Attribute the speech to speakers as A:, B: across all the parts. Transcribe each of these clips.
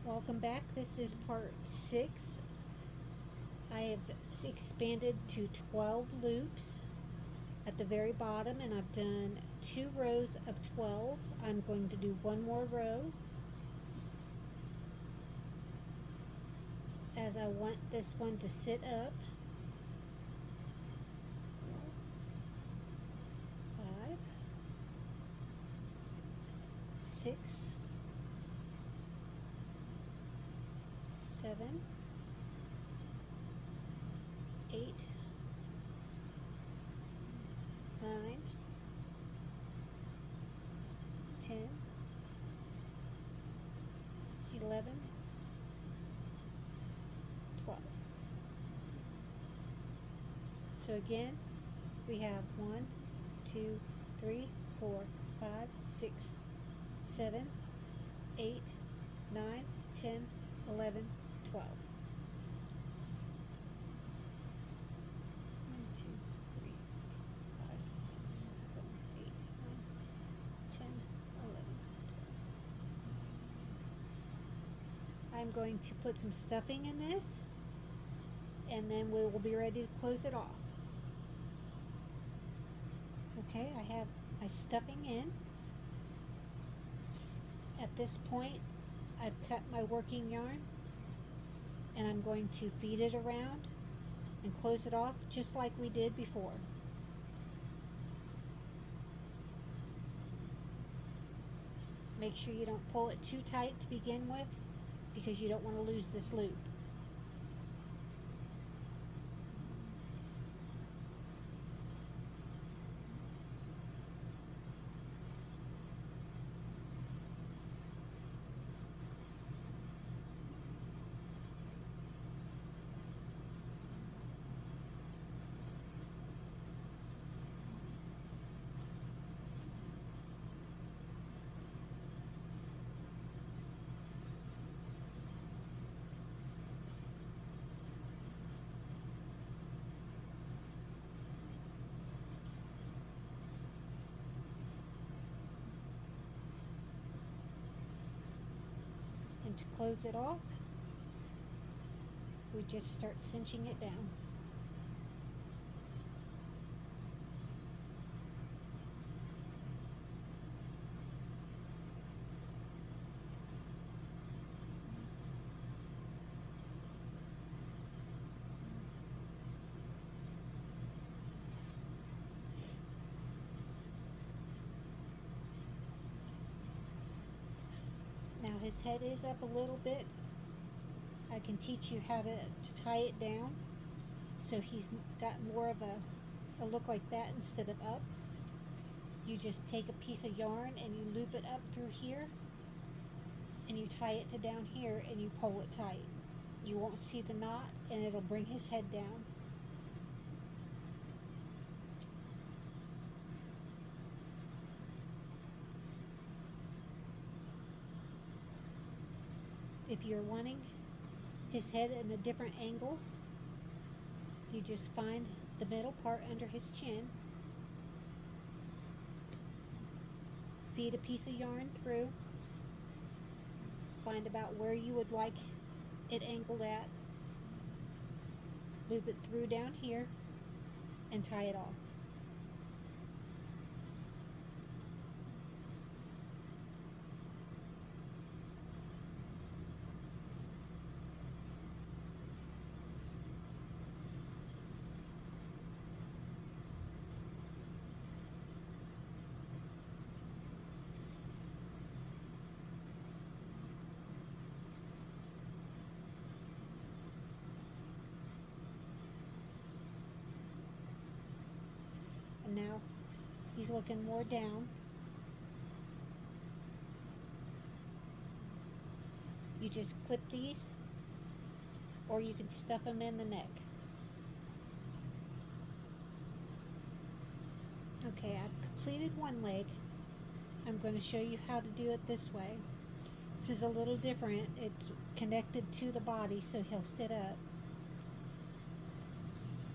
A: Welcome back. This is part 6. I have expanded to 12 loops at the very bottom, and I've done 2 rows of 12. I'm going to do one more row as I want this one to sit up. 5, 6, 7, 8, 9, 10, 11, 12. So again, we have 1, 2, 3, 4, 5, 6, 7, 8, 9, 10, 11, 12. 1, 2, 3, 5, 6, 7, 8, 9, 10, 11, 12. I'm going to put some stuffing in this, and then we will be ready to close it off. Okay, I have my stuffing in. At this point, I've cut my working yarn, and I'm going to feed it around and close it off just like we did before. Make sure you don't pull it too tight to begin with, because you don't want to lose this loop. And to close it off, we just start cinching it down. Now his head is up a little bit. I can teach you how to tie it down so he's got more of a look like that instead of up. You just take a piece of yarn and you loop it up through here, and you tie it to down here, and you pull it tight. You won't see the knot, and it'll bring his head down. If you're wanting his head in a different angle, you just find the middle part under his chin, feed a piece of yarn through, find about where you would like it angled at, loop it through down here, and tie it off. And now he's looking more down. You just clip these, or you can stuff them in the neck. Okay, I've completed one leg. I'm going to show you how to do it this way. This is a little different. It's connected to the body, so he'll sit up.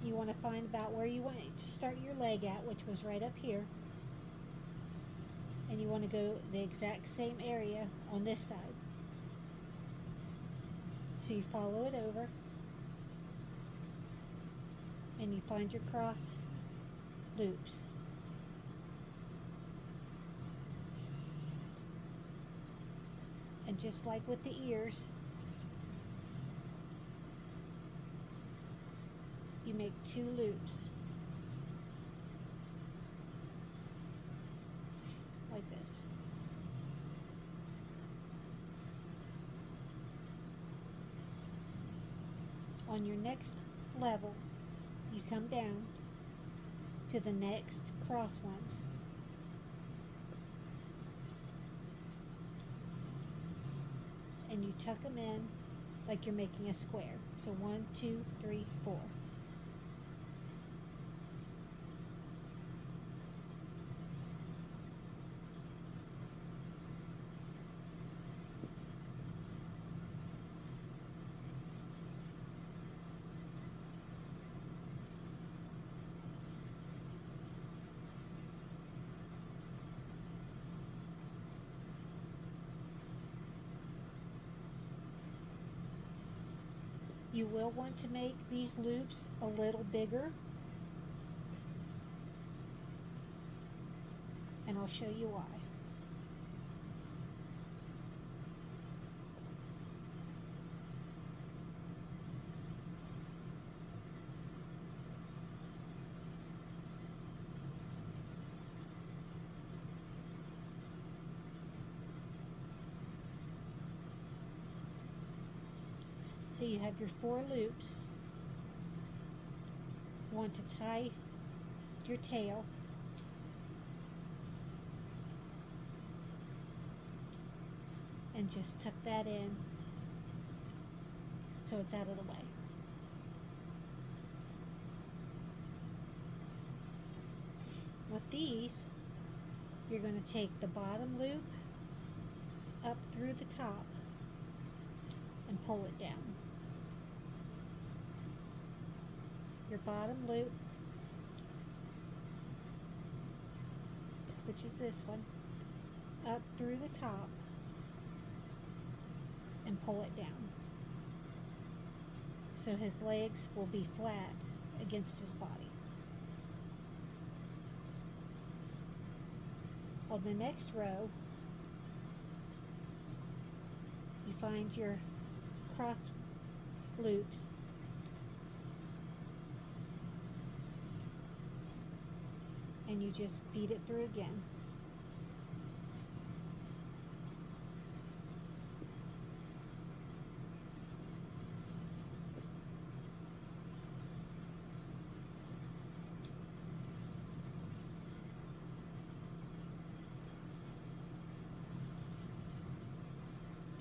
A: You want to find about where you want to start your leg at, which was right up here. And you want to go the exact same area on this side. So you follow it over and you find your cross loops. And just like with the ears, you make 2 loops like this. On your next level, you come down to the next cross ones. And you tuck them in like you're making a square. So 1, 2, 3, 4. You will want to make these loops a little bigger, and I'll show you why. So you have your 4 loops. You want to tie your tail and just tuck that in so it's out of the way. With these, you're going to take the bottom loop up through the top and pull it down. Your bottom loop, which is this one, up through the top and pull it down. So his legs will be flat against his body. On the next row, you find your cross loops and you just feed it through again.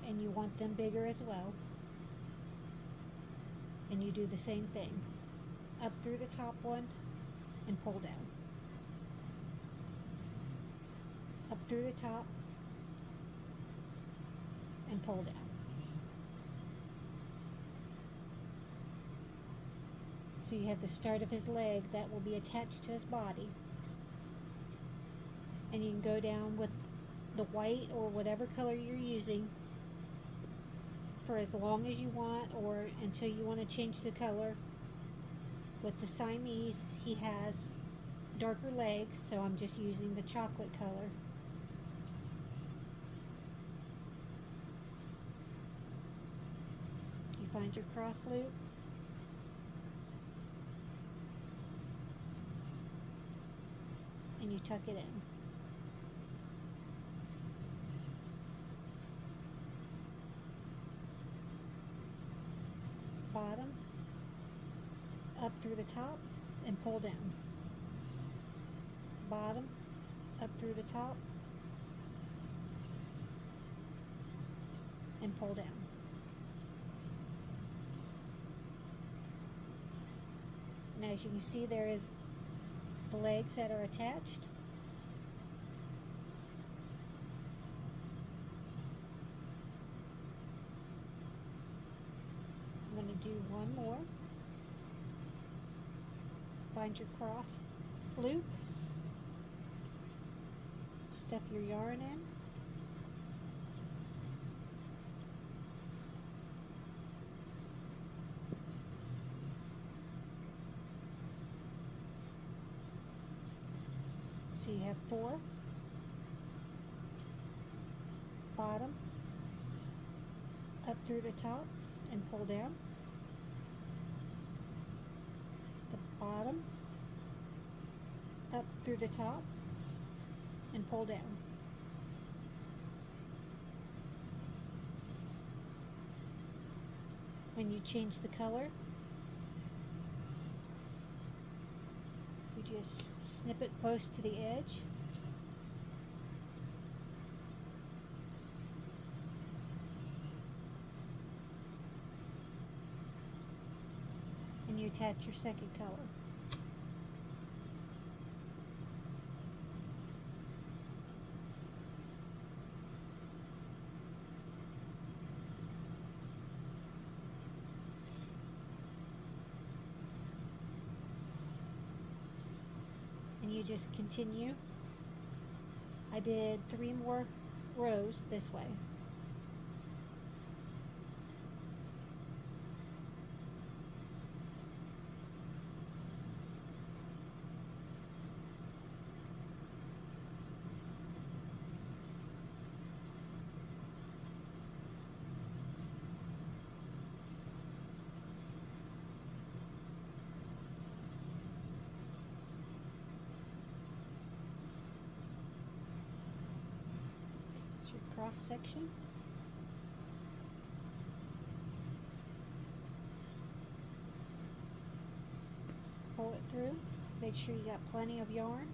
A: And you want them bigger as well. And you do the same thing. Up through the top one and pull down. Up through the top and pull down. So you have the start of his leg that will be attached to his body. And you can go down with the white or whatever color you're using for as long as you want or until you want to change the color. With the Siamese, he has darker legs, so I'm just using the chocolate color. You find your cross loop. And you tuck it in. Bottom, up through the top and pull down. Bottom, up through the top and pull down. And as you can see, there is the legs that are attached. I'm going to do one more. Find your cross loop. Stuff your yarn in. So you have 4, bottom, up through the top and pull down, the bottom, up through the top and pull down. When you change the color, you just snip it close to the edge. And you attach your second color. And you just continue. I did 3 more rows this way. Your cross section. Pull it through. Make sure you got plenty of yarn.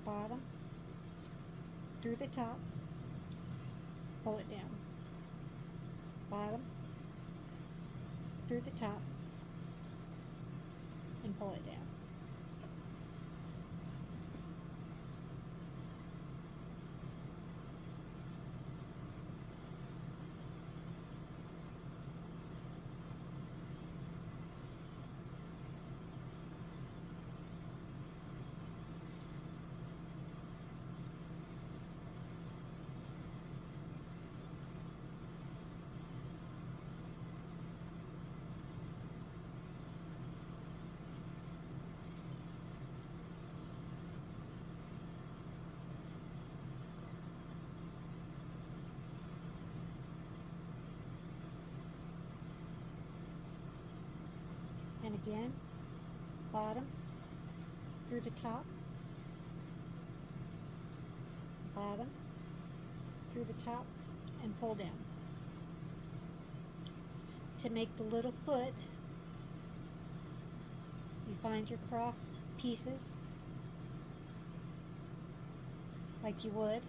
A: Bottom, through the top, pull it down. Bottom, through the top, and pull it down. And again, bottom, through the top, bottom, through the top, and pull down. To make the little foot, you find your cross pieces like you would.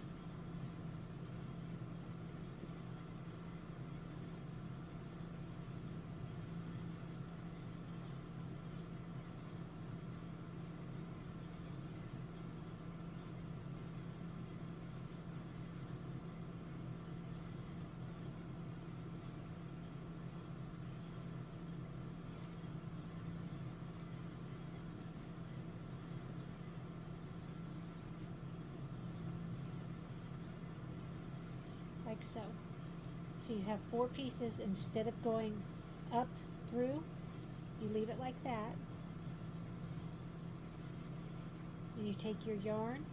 A: Like so. So you have 4 pieces. Instead of going up through, you leave it like that. And you take your yarn,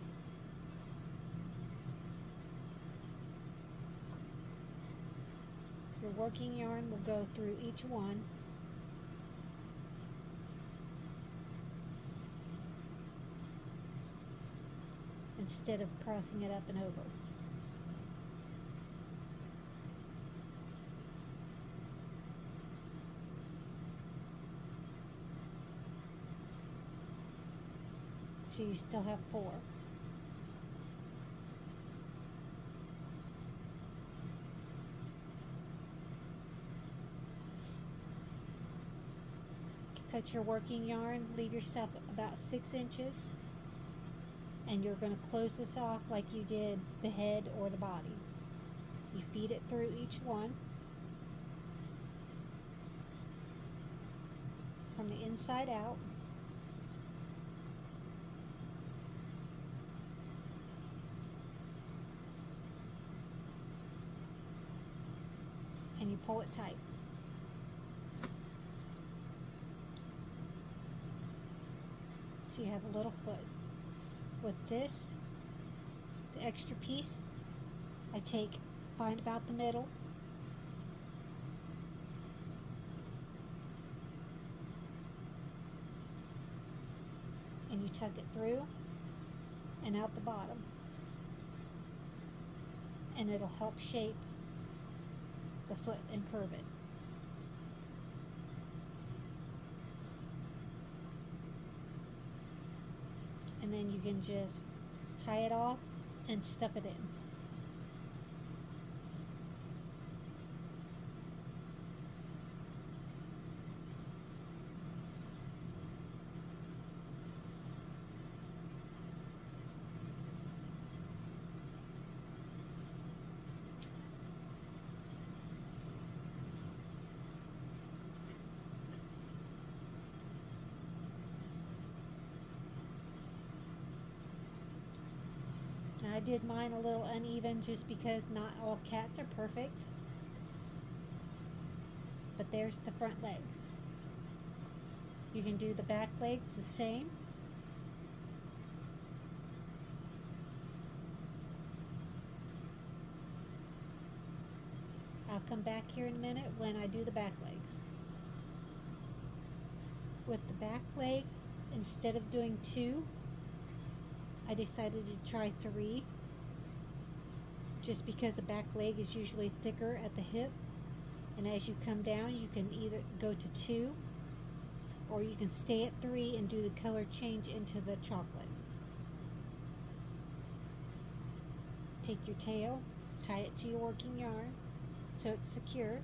A: your working yarn will go through each one. Instead of crossing it up and over. So you still have 4. Cut your working yarn, leave yourself about 6 inches, and you're going to close this off like you did the head or the body. You feed it through each one from the inside out. And you pull it tight. So you have a little foot. With this, the extra piece, I find about the middle, and you tuck it through and out the bottom, and it'll help shape the foot and curve it. And then you can just tie it off and stuff it in. Now I did mine a little uneven just because not all cats are perfect. But there's the front legs. You can do the back legs the same. I'll come back here in a minute when I do the back legs. With the back leg, instead of doing 2, I decided to try 3, just because the back leg is usually thicker at the hip, and as you come down you can either go to 2 or you can stay at 3 and do the color change into the chocolate. Take your tail, tie it to your working yarn so it's secure.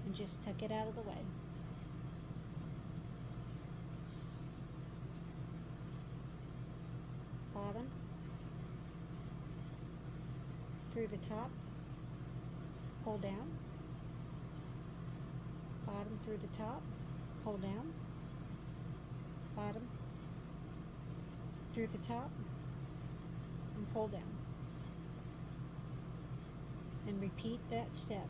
A: And just tuck it out of the way. Bottom, through the top, pull down. Bottom through the top, pull down. Bottom, through the top, and pull down. And repeat that step.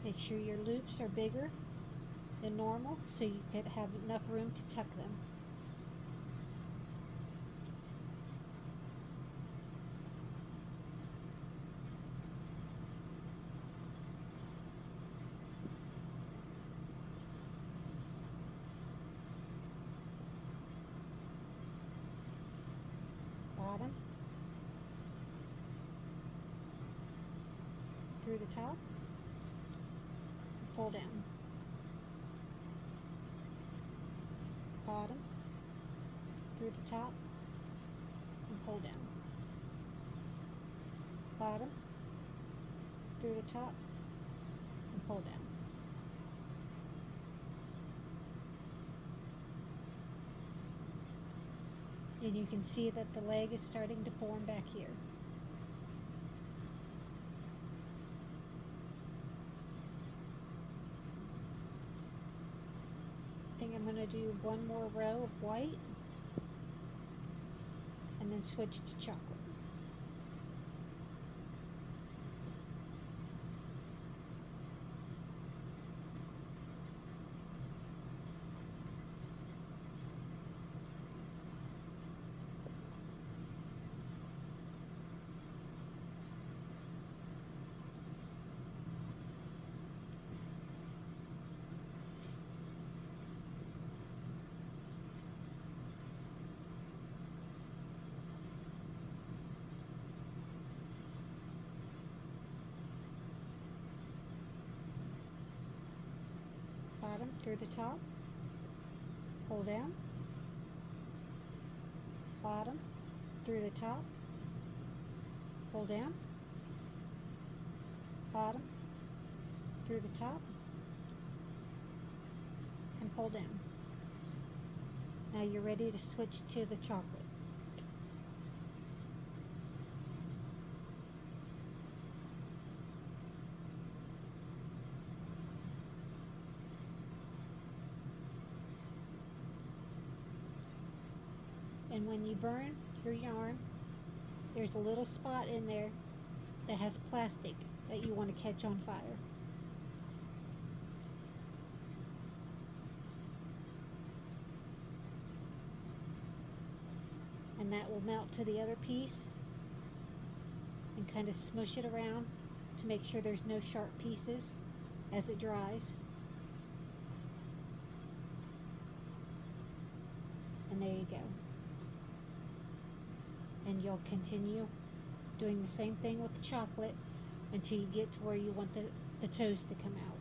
A: Make sure your loops are bigger than normal so you can have enough room to tuck them. Bottom, through the top, pull down. Bottom, through the top, and pull down. Bottom, through the top, and pull down. And you can see that the leg is starting to form back here. I think I'm going to do one more row of white and then switch to chocolate. Bottom through the top, pull down. Bottom through the top, pull down. Bottom through the top, and pull down. Now you're ready to switch to the chocolate. And when you burn your yarn, there's a little spot in there that has plastic that you want to catch on fire. And that will melt to the other piece and kind of smush it around to make sure there's no sharp pieces as it dries. And there you go. And you'll continue doing the same thing with the chocolate until you get to where you want the toast to come out.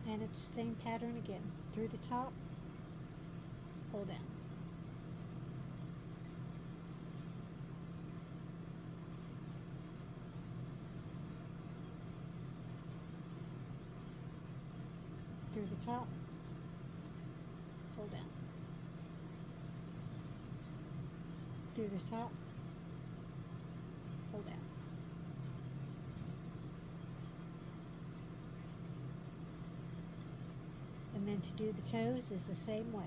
A: And it's the same pattern again. Through the top, pull down. Through the top, pull down. Through the top, pull down. And then to do the toes is the same way.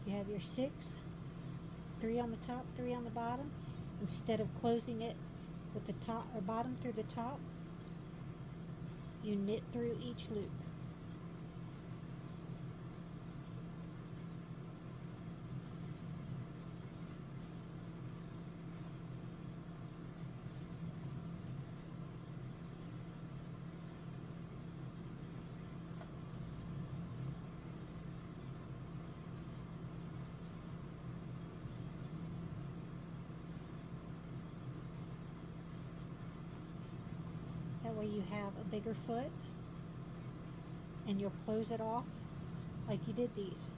A: You have your 6, 3 on the top, 3 on the bottom. Instead of closing it with the top or bottom through the top, you knit through each loop. That way you have a bigger foot, and you'll close it off like you did these.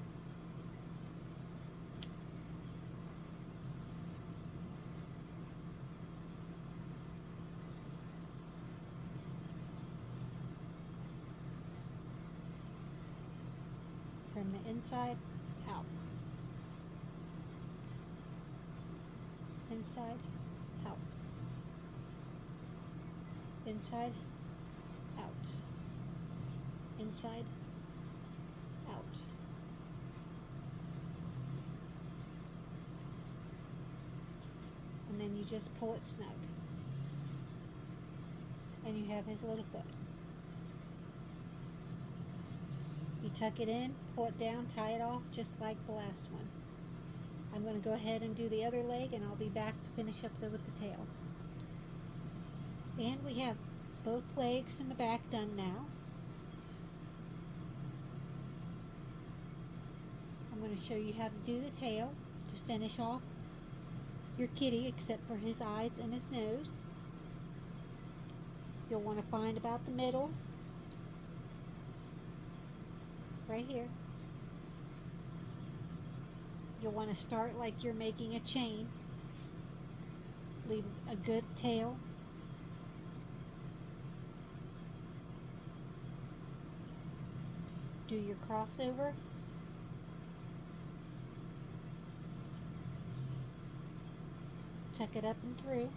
A: From the inside out. Inside out. Inside, out. Inside, out. And then you just pull it snug. And you have his little foot. You tuck it in, pull it down, tie it off just like the last one. I'm going to go ahead and do the other leg, and I'll be back to finish up with the tail. And we have both legs in the back done now. I'm going to show you how to do the tail to finish off your kitty, except for his eyes and his nose. You'll want to find about the middle, right here. You'll want to start like you're making a chain. Leave a good tail. Do your crossover. Tuck it up and through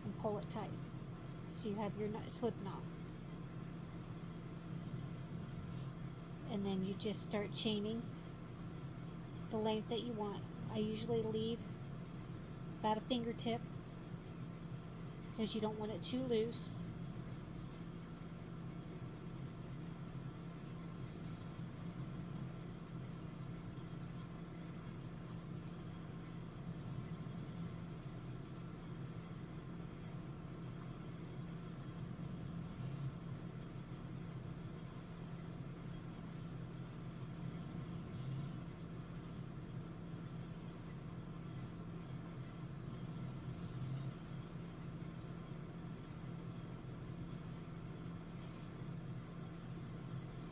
A: and pull it tight. So you have your slip knot. And then you just start chaining the length that you want. I usually leave about a fingertip because you don't want it too loose.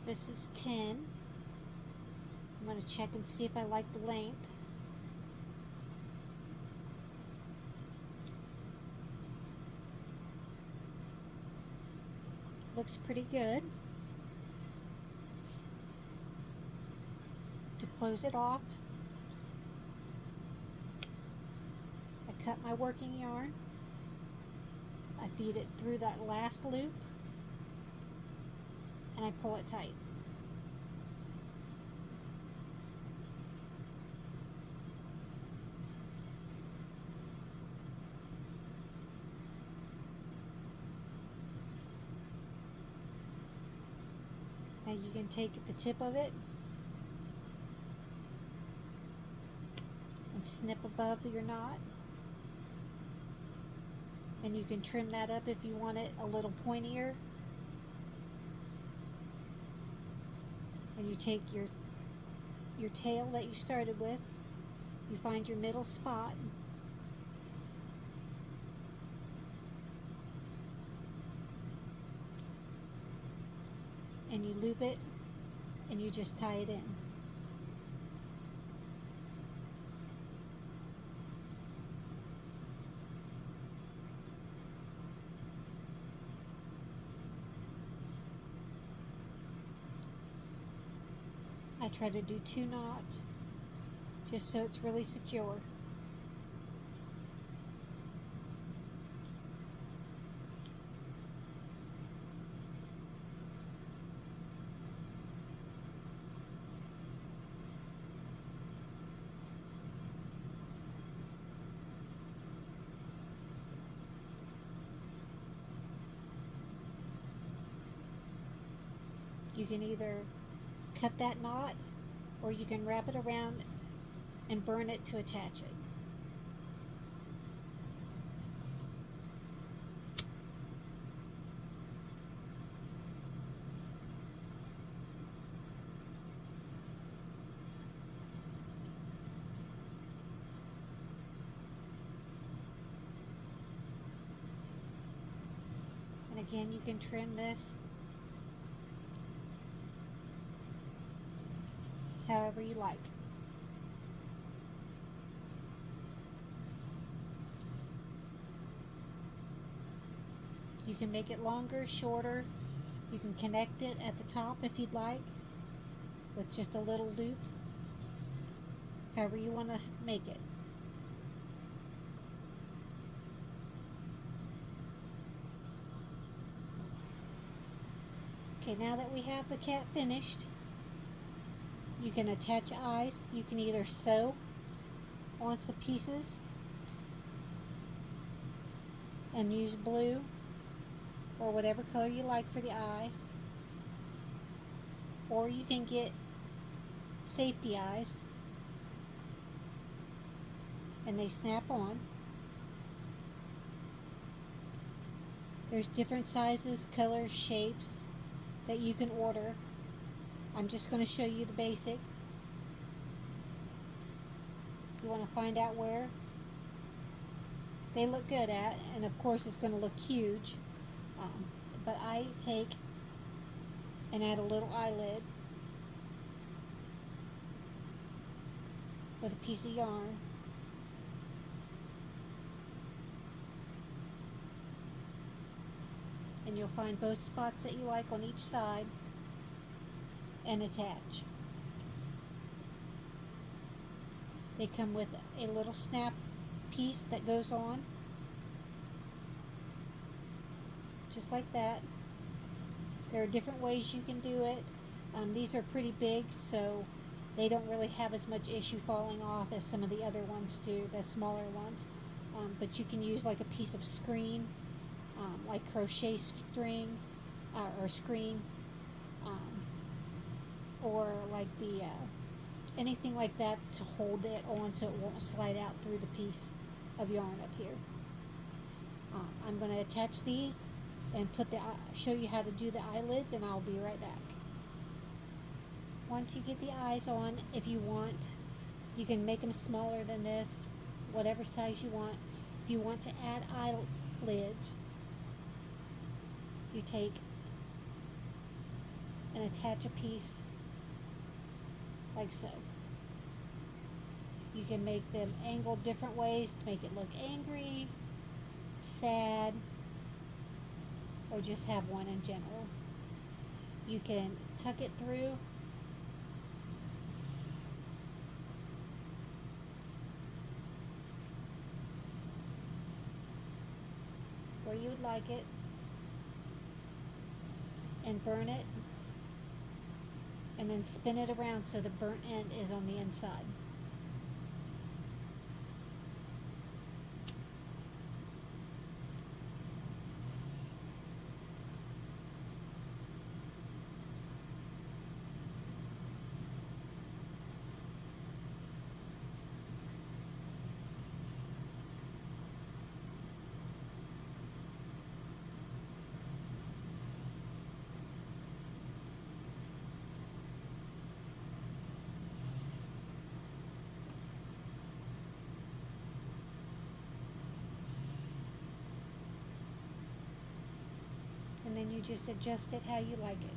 A: This is 10. I'm going to check and see if I like the length. Looks pretty good. To close it off, I cut my working yarn. I feed it through that last loop and I pull it tight. Now you can take the tip of it and snip above your knot, and you can trim that up if you want it a little pointier. And you take your tail that you started with, you find your middle spot, and you loop it and you just tie it in. I try to do 2 knots just so it's really secure. You can either cut that knot or you can wrap it around and burn it to attach it. And again, you can trim this however you like. You can make it longer, shorter. You can connect it at the top if you'd like with just a little loop. However you want to make it. Okay, now that we have the cat finished, you can attach eyes. You can either sew on some pieces and use blue or whatever color you like for the eye, or you can get safety eyes and they snap on. There's different sizes, colors, shapes that you can order. I'm just going to show you the basic. You want to find out where they look good at, and of course it's going to look huge, but I take and add a little eyelid with a piece of yarn, and you'll find both spots that you like on each side and attach. They come with a little snap piece that goes on, just like that. There are different ways you can do it. These are pretty big, so they don't really have as much issue falling off as some of the other ones do, the smaller ones. But you can use like a piece of screen, like crochet string or screen, um, or like the anything like that to hold it on so it won't slide out through the piece of yarn up here. I'm going to attach these and show you how to do the eyelids, and I'll be right back. Once you get the eyes on, if you want, you can make them smaller than this, whatever size you want. If you want to add eyelids, you take and attach a piece like so. You can make them angled different ways to make it look angry, sad, or just have one in general. You can tuck it through where you would like it and burn it, and then spin it around so the burnt end is on the inside. And then you just adjust it how you like it.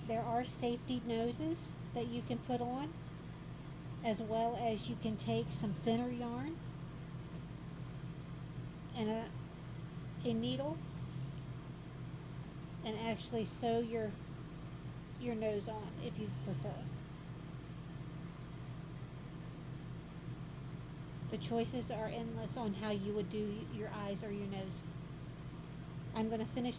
A: There are safety noses that you can put on, as well as you can take some thinner yarn and a needle and actually sew your nose on if you prefer. The choices are endless on how you would do your eyes or your nose. I'm going to finish